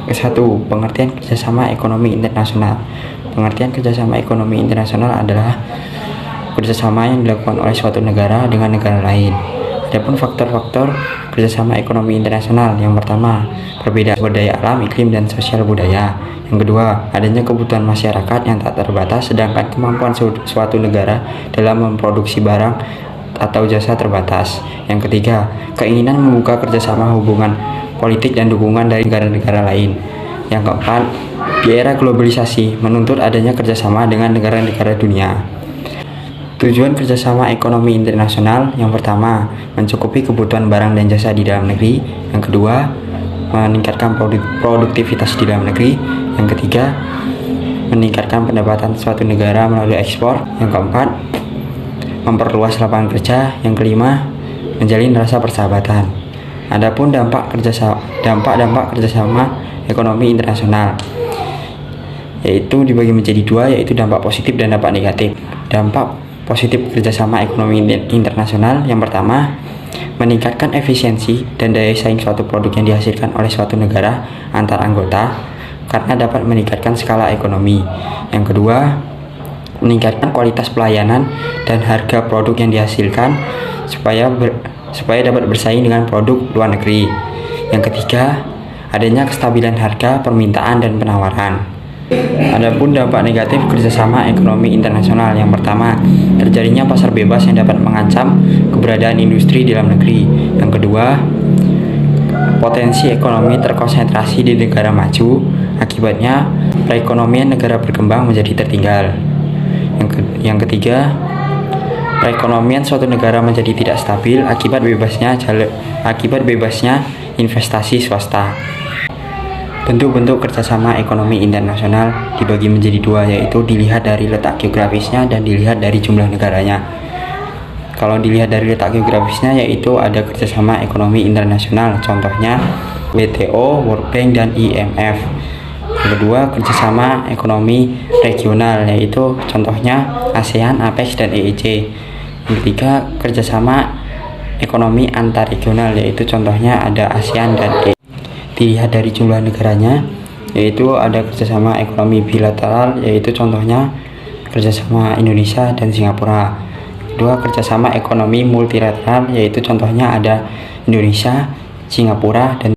Satu, pengertian kerjasama ekonomi internasional. Pengertian kerjasama ekonomi internasional adalah kerjasama yang dilakukan oleh suatu negara dengan negara lain. Adapun faktor-faktor kerjasama ekonomi internasional, yang pertama, perbedaan sumber daya alam, iklim, dan sosial budaya. Yang kedua, adanya kebutuhan masyarakat yang tak terbatas, sedangkan kemampuan suatu negara dalam memproduksi barang atau jasa terbatas. Yang ketiga, keinginan membuka kerjasama hubungan politik dan dukungan dari negara-negara lain. Yang keempat, di era globalisasi menuntut adanya kerjasama dengan negara-negara dunia. Tujuan kerjasama ekonomi internasional, yang pertama, mencukupi kebutuhan barang dan jasa di dalam negeri. Yang kedua, meningkatkan produktivitas di dalam negeri. Yang ketiga, meningkatkan pendapatan suatu negara melalui ekspor. Yang keempat, memperluas lapangan kerja. Yang kelima, menjalin rasa persahabatan. Adapun dampak kerjasama ekonomi internasional, yaitu dibagi menjadi dua, yaitu dampak positif dan dampak negatif. Dampak positif kerjasama ekonomi internasional, yang pertama, meningkatkan efisiensi dan daya saing suatu produk yang dihasilkan oleh suatu negara antar anggota karena dapat meningkatkan skala ekonomi. Yang kedua, meningkatkan kualitas pelayanan dan harga produk yang dihasilkan supaya dapat bersaing dengan produk luar negeri. Yang ketiga, adanya kestabilan harga, permintaan, dan penawaran. Adapun dampak negatif kerjasama ekonomi internasional, yang pertama, terjadinya pasar bebas yang dapat mengancam keberadaan industri di dalam negeri. Yang kedua, potensi ekonomi terkonsentrasi di negara maju, akibatnya perekonomian negara berkembang menjadi tertinggal. Yang ketiga, perekonomian suatu negara menjadi tidak stabil akibat bebasnya investasi swasta. Bentuk-bentuk kerjasama ekonomi internasional dibagi menjadi dua, yaitu dilihat dari letak geografisnya dan dilihat dari jumlah negaranya. Kalau dilihat dari letak geografisnya, yaitu ada kerjasama ekonomi internasional, contohnya WTO, World Bank, dan IMF. Yang kedua, kerjasama ekonomi regional, yaitu contohnya ASEAN, APEC, dan EEC. Yang ketiga, kerjasama ekonomi antarregional, yaitu contohnya ada ASEAN dan EEC. Dilihat dari jumlah negaranya, yaitu ada kerjasama ekonomi bilateral, yaitu contohnya kerjasama Indonesia dan Singapura. Kedua, kerjasama ekonomi multilateral, yaitu contohnya ada Indonesia, Singapura, dan